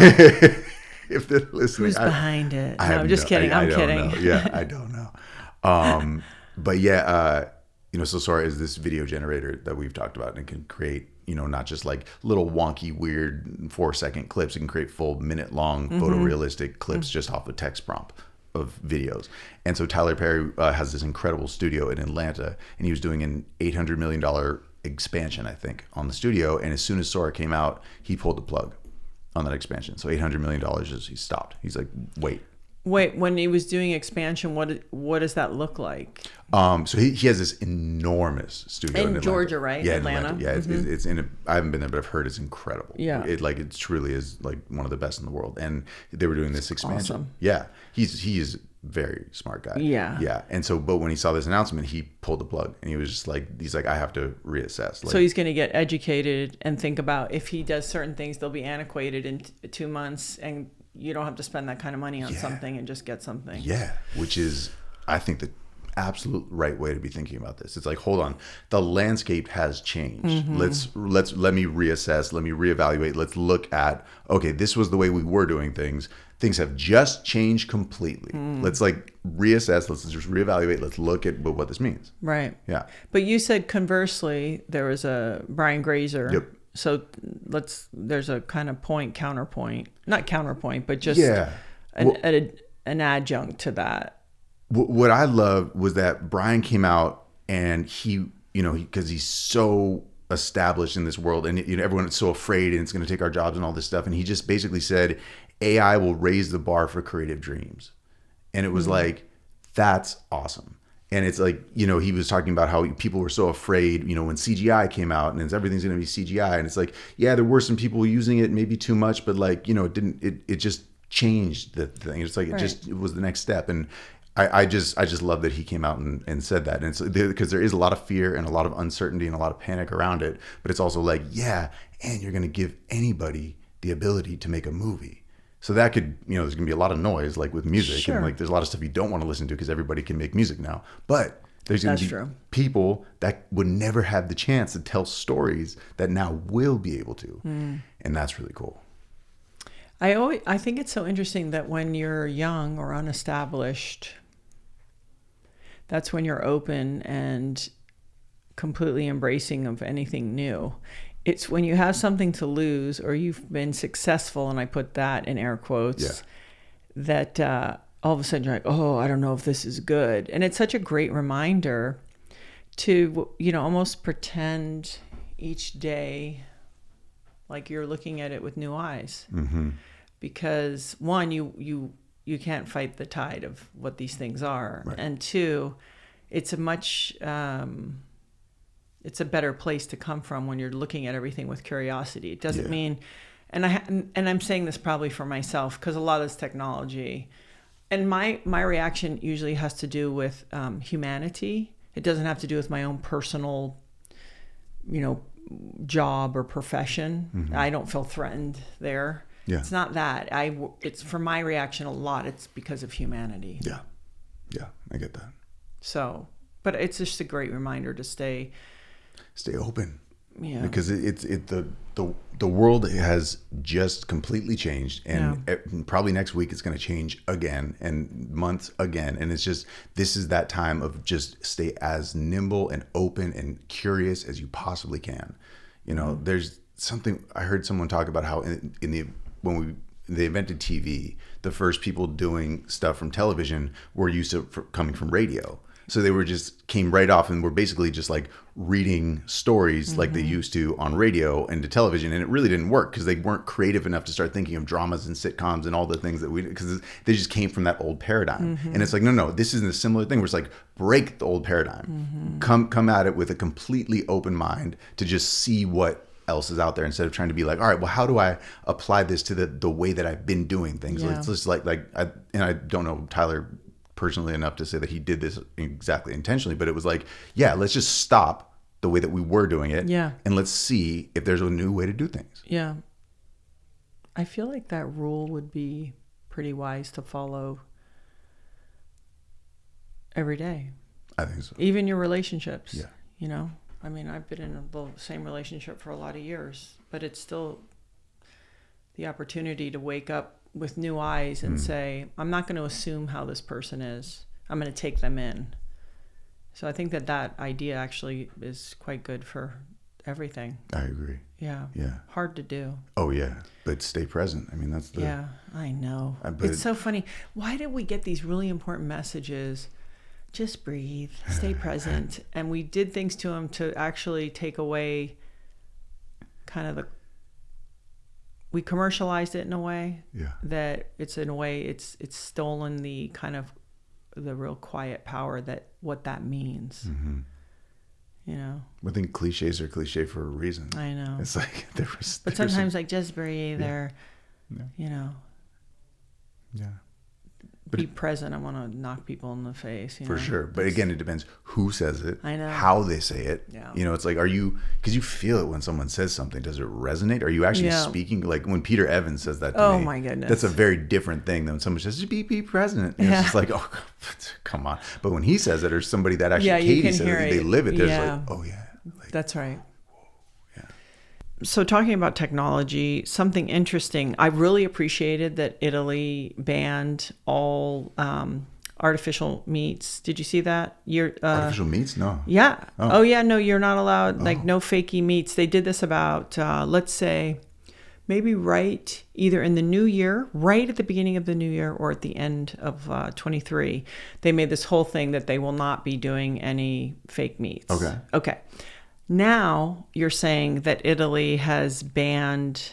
If they're listening, who's behind it? No, I'm just kidding. I'm kidding. Yeah, I don't know. But yeah, so Sora is this video generator that we've talked about, and it can create, not just like little wonky, weird 4-second clips. It can create full minute-long photorealistic clips just off a text prompt of videos. And so Tyler Perry has this incredible studio in Atlanta, and he was doing an $800 million expansion, I think, on the studio. And as soon as Sora came out, he pulled the plug on that expansion. So $800 million he stopped. He's like, wait, when he was doing expansion, what does that look like? So he has this enormous studio in Georgia, right? Yeah, Atlanta. Yeah, it's in. I haven't been there, but I've heard it's incredible. Yeah, it truly is like one of the best in the world. And they were doing this expansion. Awesome. Yeah, he is a very smart guy. Yeah. And so, but when he saw this announcement, he pulled the plug, and he was just like, I have to reassess. So he's going to get educated and think about if he does certain things, they'll be antiquated in 2 months, and you don't have to spend that kind of money on something and just get something. Yeah, which is, I think, the absolute right way to be thinking about this. It's like, hold on, the landscape has changed. Let me reassess, let me reevaluate. Let's look at, okay, this was the way we were doing things. Things have just changed completely. Let's like reassess. Let's just reevaluate. Let's look at what this means. Right. Yeah. But you said conversely, there was a Brian Grazer. Yep. So there's a kind of not counterpoint, but just an adjunct to that. What I loved was that Brian came out and he, because he's so established in this world and everyone's so afraid and it's going to take our jobs and all this stuff. And he just basically said, AI will raise the bar for creative dreams. And it was like, that's awesome. And it's like, he was talking about how people were so afraid, when CGI came out and everything's going to be CGI. And it's like, yeah, there were some people using it maybe too much, but like, it just changed the thing. It's like, it was the next step. And I just love that he came out and said that. And it's because there is a lot of fear and a lot of uncertainty and a lot of panic around it. But it's also like, yeah, and you're going to give anybody the ability to make a movie. So that could, there's going to be a lot of noise, like with music. Sure. And like there's a lot of stuff you don't want to listen to because everybody can make music now. But there's going to be people that would never have the chance to tell stories that now will be able to. And that's really cool. I think it's so interesting that when you're young or unestablished, that's when you're open and completely embracing of anything new. It's when you have something to lose or you've been successful, and I put that in air quotes, that all of a sudden you're like, oh, I don't know if this is good. And it's such a great reminder to, almost pretend each day like you're looking at it with new eyes. Because one, you can't fight the tide of what these things are. Right. And two, it's a much... it's a better place to come from when you're looking at everything with curiosity. It doesn't mean, and I'm saying this probably for myself because a lot of this technology, and my reaction usually has to do with humanity. It doesn't have to do with my own personal, job or profession. I don't feel threatened there. Yeah. It's not that. It's for my reaction a lot. It's because of humanity. Yeah, I get that. So, but it's just a great reminder to stay open. Yeah. Because the world has just completely changed, and probably next week it's going to change again, and months again, and it's just, this is that time of just stay as nimble and open and curious as you possibly can. There's something I heard someone talk about how when they invented TV, the first people doing stuff from television were used to coming from radio. So they came right off and were basically just like reading stories like they used to on radio and to television. And it really didn't work because they weren't creative enough to start thinking of dramas and sitcoms and all the things because they just came from that old paradigm. And it's like, no, this isn't a similar thing where it's like, break the old paradigm, come at it with a completely open mind to just see what else is out there instead of trying to be like, all right, well, how do I apply this to the way that I've been doing things? Yeah. It's just like I don't know Tyler personally enough to say that he did this exactly intentionally, but it was like, let's just stop the way that we were doing it, and let's see if there's a new way to do things. Yeah, I feel like that rule would be pretty wise to follow every day. I think so. Even your relationships. Yeah. I mean, I've been in the same relationship for a lot of years, but it's still the opportunity to wake up with new eyes and say, I'm not going to assume how this person is. I'm going to take them in. So I think that idea actually is quite good for everything. I agree. Yeah. Hard to do. Oh, yeah. But stay present. I mean, that's the... Yeah, I know. It's so funny. Why did we get these really important messages? Just breathe, stay present. And we did things to them to actually take away kind of we commercialized it in a way that it's stolen the kind of the real quiet power that what that means. I think cliches are cliche for a reason. I know. It's like but sometimes like just breathe or be present. I want to knock people in the face. For sure. But again, it depends who says it, I know, how they say it. Yeah. It's like, because you feel it when someone says something. Does it resonate? Are you actually speaking? Like when Peter Evans says that to me. Oh my goodness. That's a very different thing than when someone says, be present. And it's just like, oh, come on. But when he says it, or somebody that actually, Katie says it, they live it. There's like, oh yeah. Like, that's right. So talking about technology, something interesting, I really appreciated that Italy banned all artificial meats. Did you see that? Artificial meats? No. Yeah. Oh yeah, no, you're not allowed, like no fakey meats. They did this about, let's say, maybe either in the new year, right at the beginning of the new year, or at the end of 23. They made this whole thing that they will not be doing any fake meats. Okay. Now you're saying that Italy has banned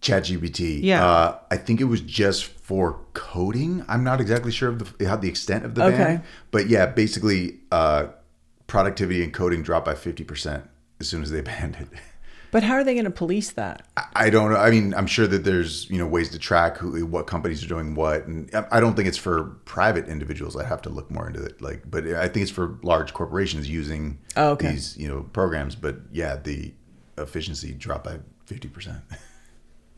ChatGPT. Yeah. I think it was just for coding. I'm not exactly sure of the extent of the ban. But yeah, basically productivity and coding dropped by 50% as soon as they banned it. But how are they going to police that? I don't know. I mean, I'm sure that there's ways to track what companies are doing what, and I don't think it's for private individuals. I have to look more into it. But I think it's for large corporations using these programs. But yeah, the efficiency dropped by 50%.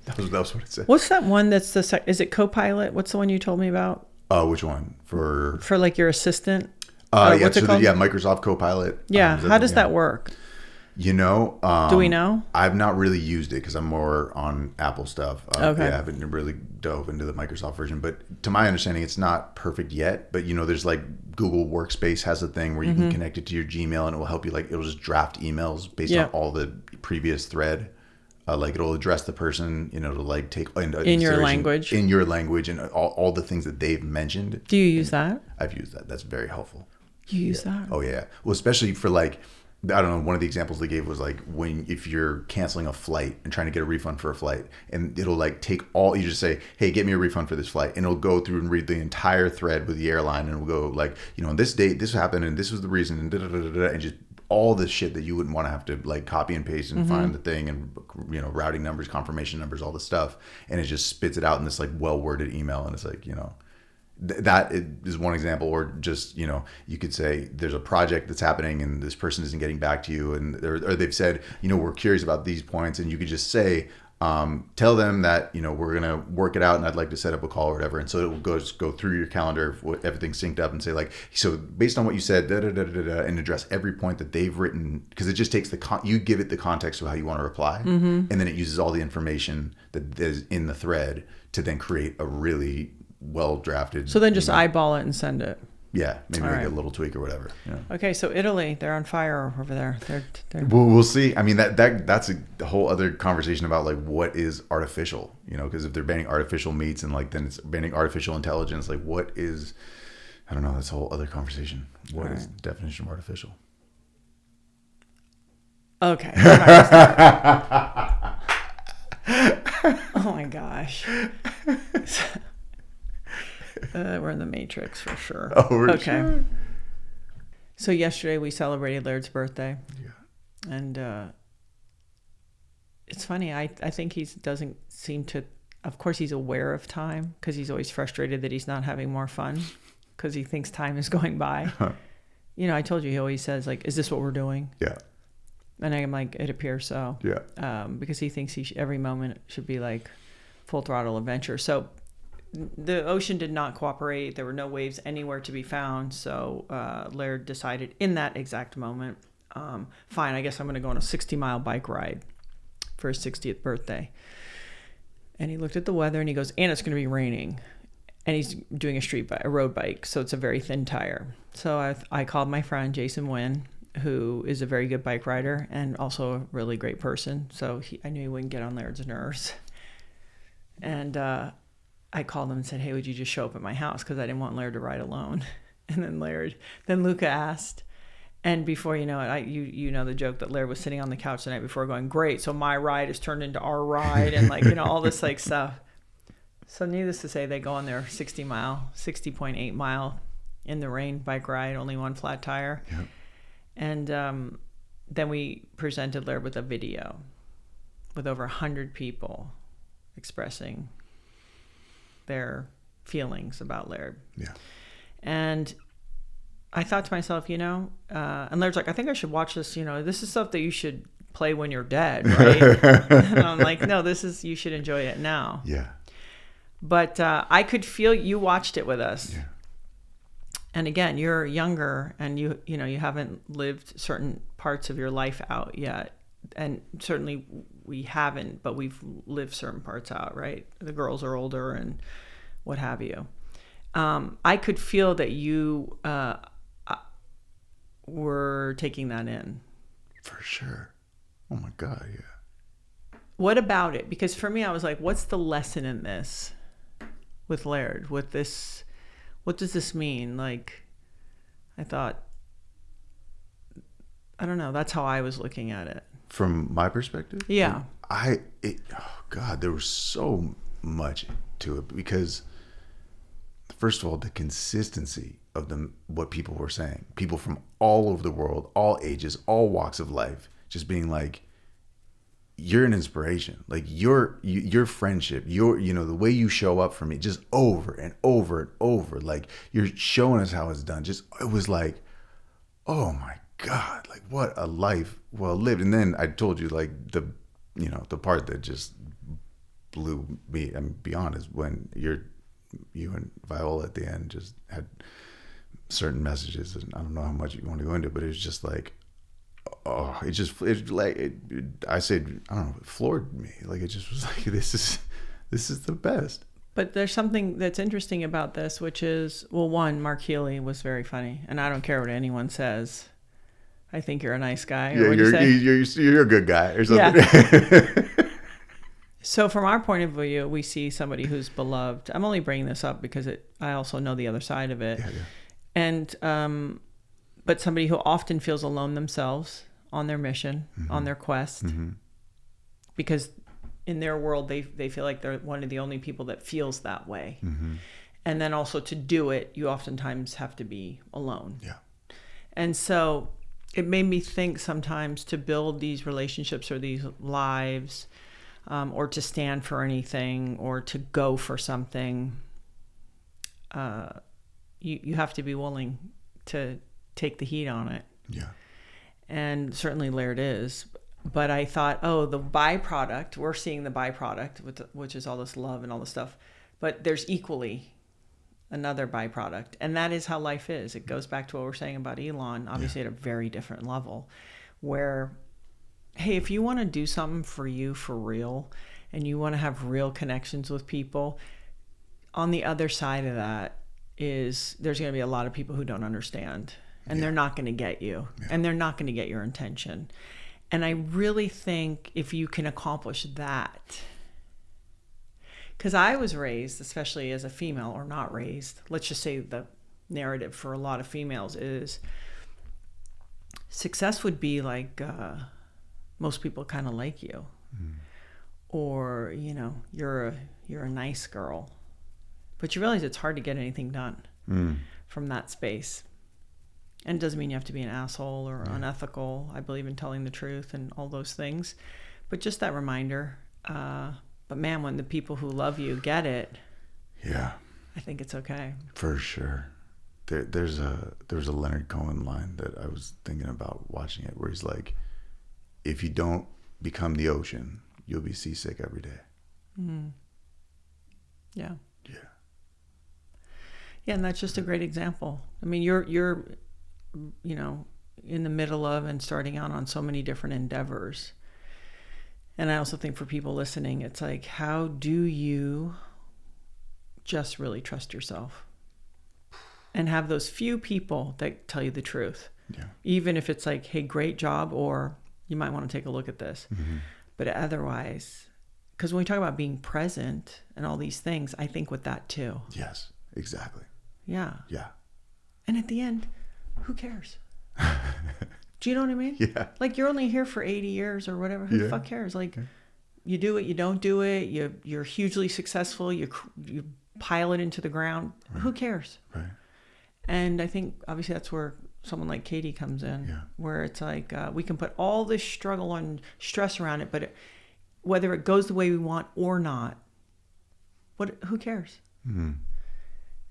That was what it said. What's that one? Is it Copilot? What's the one you told me about? Which one for like your assistant? What's it called? Microsoft Copilot. Yeah. How does that work? Do we know? I've not really used it because I'm more on Apple stuff. I haven't really dove into the Microsoft version, but to my understanding, it's not perfect yet. But there's like Google Workspace has a thing where you can connect it to your Gmail and it will help you. It'll just draft emails based on all the previous thread. It'll address the person. It'll take in your language, and all the things that they've mentioned. Do you use that? I've used that. That's very helpful. You use that? Oh yeah. Well, especially for I don't know, one of the examples they gave was if you're canceling a flight and trying to get a refund for a flight, and it'll take you just say, hey, get me a refund for this flight. And it'll go through and read the entire thread with the airline, and it'll go on this date, this happened, and this was the reason, and and just all the shit that you wouldn't want to have to copy and paste and find the thing, and routing numbers, confirmation numbers, all this stuff. And it just spits it out in this well-worded email. And it's that is one example. Or just you could say there's a project that's happening and this person isn't getting back to you, and or they've said we're curious about these points, and you could just say tell them that we're gonna work it out and I'd like to set up a call or whatever. And so it will go through your calendar, everything's synced up, and say so based on what you said, and address every point that they've written, because it just takes you give it the context of how you want to reply, and then it uses all the information that is in the thread to then create a really well drafted. So then just eyeball it and send it. Yeah, maybe a little tweak or whatever. Yeah. Okay, so Italy, they're on fire over there. They're... We'll see. I mean, that's a whole other conversation about what is artificial, because if they're banning artificial meats and then it's banning artificial intelligence, what is, I don't know, that's a whole other conversation. What is the definition of artificial? Okay. Oh my gosh. We're in the Matrix for sure. Oh, for sure. So yesterday we celebrated Laird's birthday. Yeah. And it's funny. I think he doesn't seem to. Of course, he's aware of time because he's always frustrated that he's not having more fun because he thinks time is going by. I told you he always says is this what we're doing? Yeah. And I'm like, it appears so. Yeah. Because he thinks every moment should be full throttle adventure. So. The ocean did not cooperate. There were no waves anywhere to be found. So Laird decided in that exact moment, fine, I guess I'm going to go on a 60-mile bike ride for his 60th birthday. And he looked at the weather and he goes, and it's going to be raining. And he's doing a road bike, so it's a very thin tire. So I called my friend Jason Wynn, who is a very good bike rider and also a really great person. So I knew he wouldn't get on Laird's nerves. And I called him and said, hey, would you just show up at my house? Because I didn't want Laird to ride alone. And then Luca asked. And before you know it, you know the joke that Laird was sitting on the couch the night before going, great, so my ride is turned into our ride. And all this stuff. So needless to say, they go on their 60.8 mile in the rain bike ride, only one flat tire. Yep. And then we presented Laird with a video with over 100 people expressing their feelings about Laird. Yeah. And I thought to myself, and Laird's like, I think I should watch this. This is stuff that you should play when you're dead, right? And I'm like, no, you should enjoy it now. Yeah. But I could feel you watched it with us. Yeah. And again, you're younger, and you haven't lived certain parts of your life out yet. And certainly we haven't, but we've lived certain parts out, right? The girls are older and what have you. I could feel that you were taking that in. For sure. Oh my God, yeah. What about it? Because for me, I was like, what's the lesson in this with Laird? With this, what does this mean? Like, I thought, I don't know. That's how I was looking at it. From my perspective? Yeah. Oh God, there was so much to it because, first of all, the consistency of what people were saying, people from all over the world, all ages, all walks of life, just being like, you're an inspiration. Like your friendship, the way you show up for me, just over and over and over. Like you're showing us how it's done. It was like, oh my God, like what a life well lived. And then I told you like the part that just blew me beyond is when you and Viola at the end just had certain messages, and I don't know how much you want to go into, but it was just like, oh, I said, I don't know, it floored me. Like it just was like, this is the best. But there's something that's interesting about this, which is, well, one, Mark Healy was very funny, and I don't care what anyone says. I think you're a nice guy. Yeah, you're a good guy or something. Yeah. So from our point of view, we see somebody who's beloved. I'm only bringing this up because I also know the other side of it. Yeah, yeah. And but somebody who often feels alone themselves on their mission, mm-hmm. on their quest, mm-hmm. because in their world they feel like they're one of the only people that feels that way. Mm-hmm. And then also to do it, you oftentimes have to be alone. Yeah. And so it made me think sometimes to build these relationships or these lives, or to stand for anything or to go for something, you have to be willing to take the heat on it. Yeah. And certainly Laird is. But I thought, the byproduct, we're seeing the byproduct, which is all this love and all this stuff. But there's equally another byproduct. And that is how life is. It goes back to what we're saying about Elon, obviously at a very different level, where, hey, if you want to do something for you for real, and you want to have real connections with people, on the other side of that is there's going to be a lot of people who don't understand. And they're not going to get you. Yeah. And they're not going to get your intention. And I really think if you can accomplish that, because I was raised, especially as a female, or not raised, let's just say the narrative for a lot of females is success would be like most people kind of like you. Mm. Or, you're a nice girl. But you realize it's hard to get anything done from that space. And it doesn't mean you have to be an asshole or unethical. I believe in telling the truth and all those things. But just that reminder. But man, when the people who love you get it, I think it's okay. For sure. There's a Leonard Cohen line that I was thinking about watching it, where he's like, if you don't become the ocean, you'll be seasick every day. Mm. Yeah. Yeah. Yeah, and that's just a great example. I mean, you're in the middle of and starting out on so many different endeavors. And I also think for people listening, it's like, how do you just really trust yourself and have those few people that tell you the truth? Yeah. Even if it's like, hey, great job, or you might want to take a look at this. Mm-hmm. But otherwise, because when we talk about being present and all these things, I think with that too. Yes, exactly. Yeah. Yeah. And at the end, who cares? Do you know what I mean? Yeah. Like, you're only here for 80 years or whatever. Who the fuck cares? Like, you do it, you don't do it. You're hugely successful. You pile it into the ground. Right. Who cares? Right. And I think obviously that's where someone like Katie comes in, where it's like we can put all this struggle and stress around it, but whether it goes the way we want or not, who cares? Mm-hmm.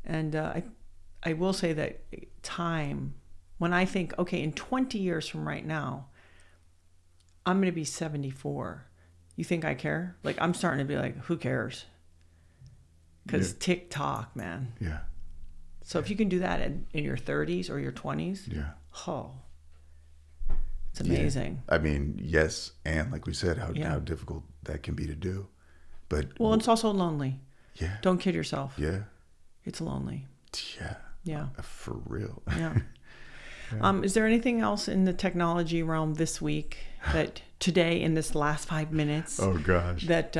And I will say that time, when I think, okay, in 20 years from right now, I'm going to be 74. You think I care? Like, I'm starting to be like, who cares? Because TikTok, man. Yeah. So if you can do that in your 30s or your 20s, it's amazing. Yeah. I mean, yes, and like we said, how difficult that can be to do. But it's also lonely. Yeah. Don't kid yourself. Yeah. It's lonely. Yeah. Yeah. For real. Yeah. Is there anything else in the technology realm this week that today in this last 5 minutes that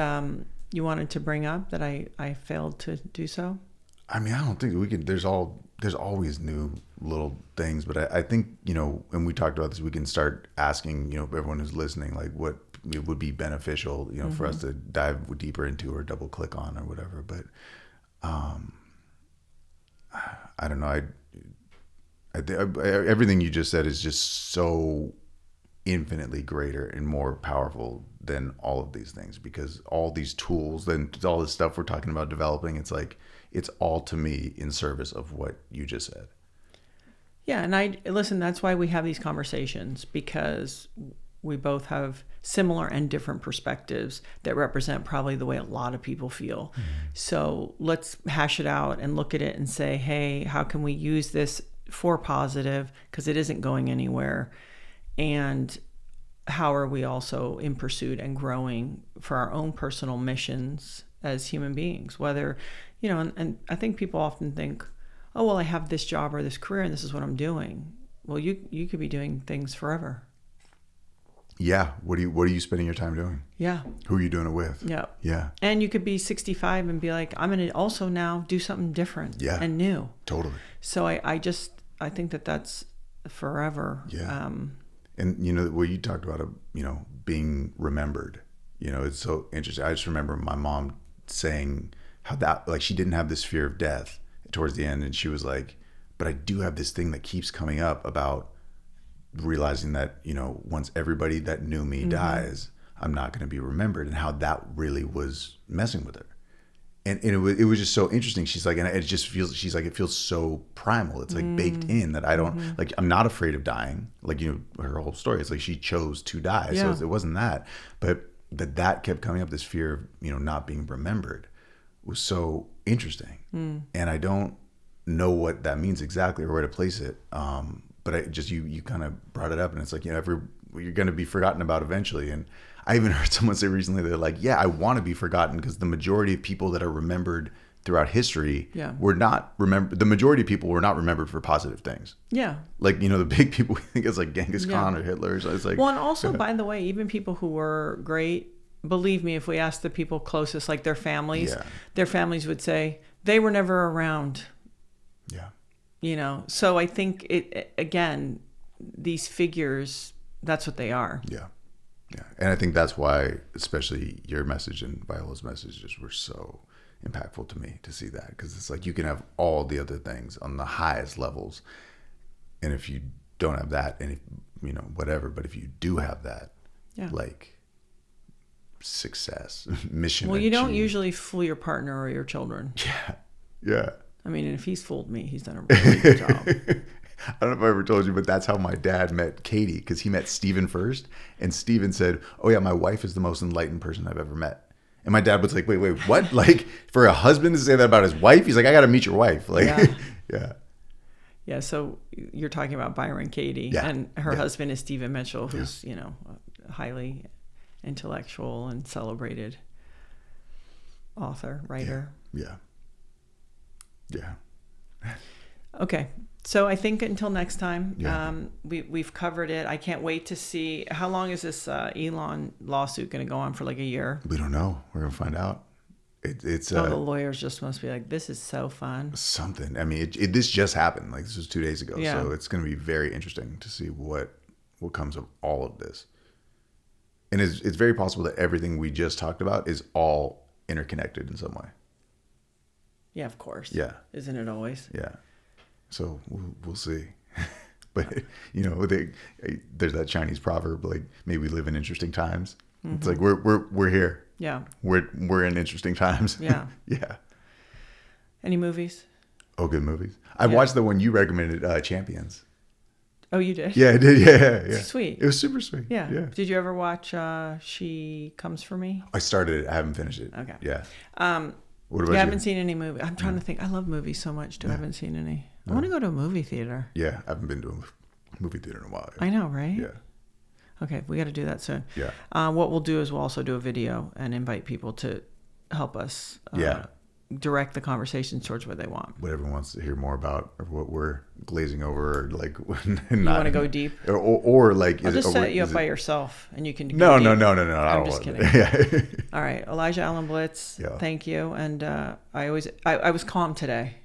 you wanted to bring up that I failed to do so? I mean, I don't think we can. There's always new little things, but I think, when we talked about this, we can start asking, everyone who's listening, like what it would be beneficial, for us to dive deeper into or double click on or whatever. But I don't know. I think everything you just said is just so infinitely greater and more powerful than all of these things, because all these tools and all this stuff we're talking about developing, it's like, it's all to me in service of what you just said. Yeah. And listen, that's why we have these conversations, because we both have similar and different perspectives that represent probably the way a lot of people feel. Mm-hmm. So let's hash it out and look at it and say, hey, how can we use this for positive? Because it isn't going anywhere. And how are we also in pursuit and growing for our own personal missions as human beings? Whether, and I think people often think, oh, well, I have this job or this career and this is what I'm doing. Well, you could be doing things forever. Yeah. What are you spending your time doing? Yeah. Who are you doing it with? Yeah. Yeah. And you could be 65 and be like, I'm going to also now do something different and new. Totally. So I think that's forever. Yeah. And what you talked about, being remembered, it's so interesting. I just remember my mom saying how that, like, she didn't have this fear of death towards the end. And she was like, but I do have this thing that keeps coming up about realizing that, once everybody that knew me dies, I'm not going to be remembered, and how that really was messing with her. And it was just so interesting. She's like, and it just feels, she's like, it feels so primal. It's like baked in that I don't, like, I'm not afraid of dying. Like, her whole story, it's like she chose to die. Yeah. So it wasn't that, but that kept coming up. This fear of, not being remembered was so interesting. And I don't know what that means exactly or where to place it. But I just, you kind of brought it up, and it's like, you're going to be forgotten about eventually. And I even heard someone say recently, they're like, yeah, I want to be forgotten, because the majority of people that are remembered throughout history were not remembered. The majority of people were not remembered for positive things. Yeah. Like, the big people we think it's like Genghis Khan or Hitler. So it's like, well, and also, by the way, even people who were great, believe me, if we asked the people closest, like their families would say they were never around. Yeah. So I think again, these figures, that's what they are. Yeah. Yeah. And I think that's why, especially your message and Viola's messages were so impactful to me, to see that. Because it's like, you can have all the other things on the highest levels, and if you don't have that, and if, whatever, but if you do have that, like, success, mission well, you don't usually fool your partner or your children. Yeah. I mean, if he's fooled me, he's done a really good job. I don't know if I ever told you, but that's how my dad met Katie, because he met Steven first. And Steven said, oh yeah, my wife is the most enlightened person I've ever met. And my dad was like, wait, what? Like, for a husband to say that about his wife? He's like, I got to meet your wife. Like, Yeah. So you're talking about Byron Katie, and her husband is Stephen Mitchell, who's, highly intellectual and celebrated author, writer. Yeah. Okay. So I think until next time, we've covered it. I can't wait to see, how long is this Elon lawsuit going to go on for, like a year? We don't know. We're going to find out. It's the lawyers just must be like, this is so fun. Something. I mean, this just happened. Like, this was 2 days ago. So it's going to be very interesting to see what comes of all of this. And it's very possible that everything we just talked about is all interconnected in some way. Yeah, of course. Yeah. Isn't it always? Yeah. So we'll see. But, there's that Chinese proverb, like, may we live in interesting times. Mm-hmm. It's like, we're here. Yeah. We're in interesting times. Yeah. Yeah. Any movies? Oh, good movies. I watched the one you recommended, Champions. Oh, you did? Yeah, I did. Yeah. Sweet. It was super sweet. Yeah. Did you ever watch She Comes For Me? I started it. I haven't finished it. Okay. Yeah. What about you? I haven't seen any movie. I'm trying to think. I love movies so much too. I haven't seen any. I want to go to a movie theater. Yeah, I haven't been to a movie theater in a while. I know, right? Yeah. Okay, we got to do that soon. Yeah. What we'll do is we'll also do a video and invite people to help us direct the conversation towards what they want. What everyone wants to hear more about, or what we're glazing over, or like you want to go deep, or like I'll just set you up by yourself, and you can go no. I'm just kidding. Yeah. All right, Elijah Allen Blitz. Yeah. Thank you. And I was calm today.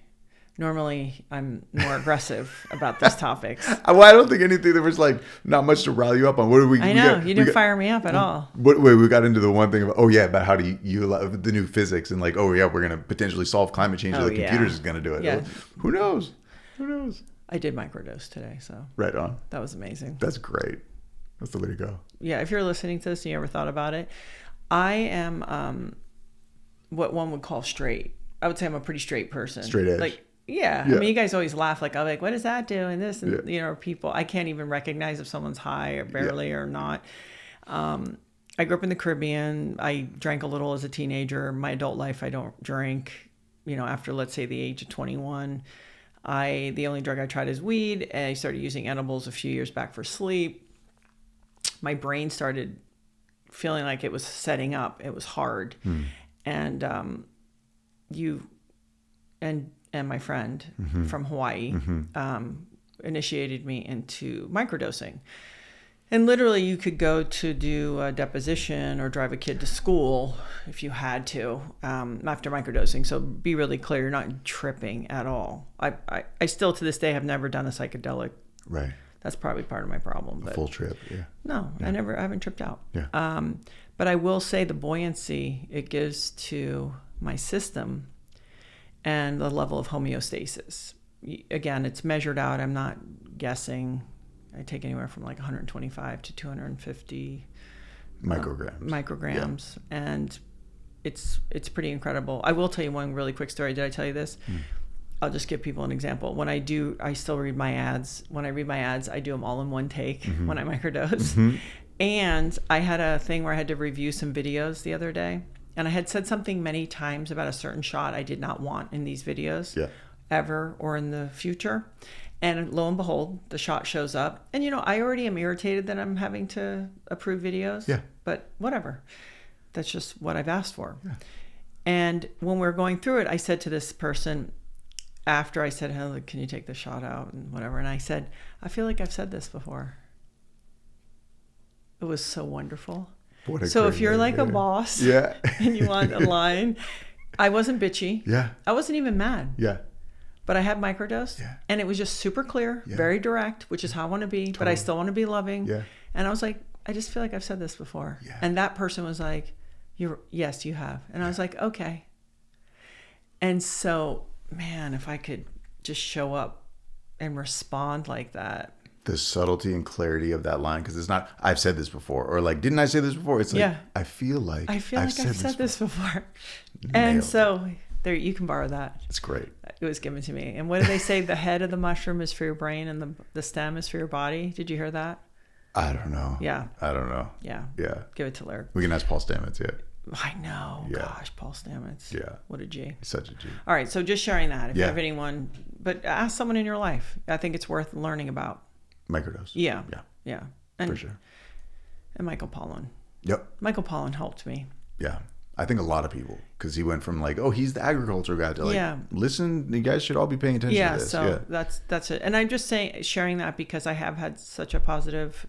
Normally, I'm more aggressive about these topics. Well, I don't think anything. There was like not much to rile you up on. What did we? I know you didn't fire me up at all. Wait, we got into the one thing about how do you the new physics and like we're gonna potentially solve climate change. The computers is gonna do it. Yeah. Who knows? I did microdose today, so right on. That was amazing. That's great. That's the way to go. Yeah, if you're listening to this and you ever thought about it, I am what one would call straight. I would say I'm a pretty straight person. Straight edge. Like. Yeah. I mean, you guys always laugh like, I'm like, what does that do? And this, and people, I can't even recognize if someone's high or barely or not. I grew up in the Caribbean. I drank a little as a teenager. My adult life, I don't drink. After let's say the age of 21, the only drug I tried is weed. I started using edibles a few years back for sleep. My brain started feeling like it was setting up. It was hard, and and my friend from Hawaii initiated me into microdosing. And literally you could go to do a deposition or drive a kid to school if you had to after microdosing. So be really clear, you're not tripping at all. I still to this day have never done a psychedelic. Right. That's probably part of my problem. A full trip, yeah. No, I haven't tripped out. Yeah. But I will say the buoyancy it gives to my system and the level of homeostasis. Again, it's measured out. I'm not guessing. I take anywhere from like 125 to 250 micrograms. And it's pretty incredible. I will tell you one really quick story. Did I tell you this? I'll just give people an example. When I still read my ads. When I read my ads, I do them all in one take when I microdose. And I had a thing where I had to review some videos the other day. And I had said something many times about a certain shot I did not want in these videos ever or in the future. And lo and behold, the shot shows up. And, I already am irritated that I'm having to approve videos. Yeah. But whatever. That's just what I've asked for. Yeah. And when we were going through it, I said to this person, after I said, hey, can you take the shot out and whatever? And I said, I feel like I've said this before. It was so wonderful. So if you're like a boss and you want a line, I wasn't bitchy. Yeah. I wasn't even mad. Yeah. But I had microdosed and it was just super clear, very direct, which is how I want to be, but I still want to be loving. Yeah. And I was like, I just feel like I've said this before. Yeah. And that person was like, yes, you have. And I was like, okay. And so, man, if I could just show up and respond like that. The subtlety and clarity of that line, because it's not I've said this before, or like didn't I say this before? It's like I feel like I've said this before. And so there, you can borrow that. It's great. It was given to me. And what do they say? The head of the mushroom is for your brain, and the stem is for your body. Did you hear that? I don't know. Yeah. I don't know. Yeah. Yeah. Give it to Larry. We can ask Paul Stamets. Yeah. I know. Yeah. Gosh, Paul Stamets. Yeah. What a G. He's such a G. All right. So just sharing that. If you have anyone, but ask someone in your life. I think it's worth learning about. Microdose. Yeah. Yeah. Yeah. And, for sure. And Michael Pollan. Yep. Michael Pollan helped me. Yeah. I think a lot of people, because he went from like, oh, he's the agriculture guy to like, listen, you guys should all be paying attention to this. So that's it. And I'm just sharing that because I have had such a positive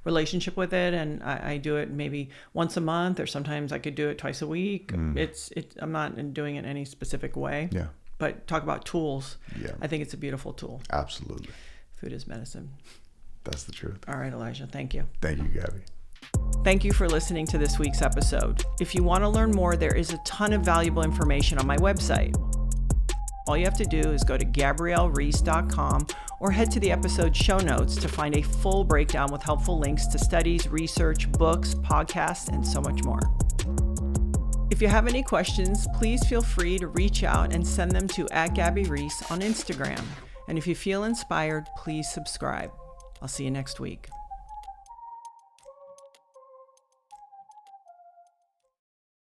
relationship with it, and I do it maybe once a month, or sometimes I could do it twice a week. I'm not doing it in any specific way. Yeah. But talk about tools. Yeah. I think it's a beautiful tool. Absolutely. Food is medicine. That's the truth. All right, Elijah. Thank you. Thank you, Gabby. Thank you for listening to this week's episode. If you want to learn more, there is a ton of valuable information on my website. All you have to do is go to GabrielleReece.com or head to the episode show notes to find a full breakdown with helpful links to studies, research, books, podcasts, and so much more. If you have any questions, please feel free to reach out and send them to @Gabby Reece on Instagram. And if you feel inspired, please subscribe. I'll see you next week.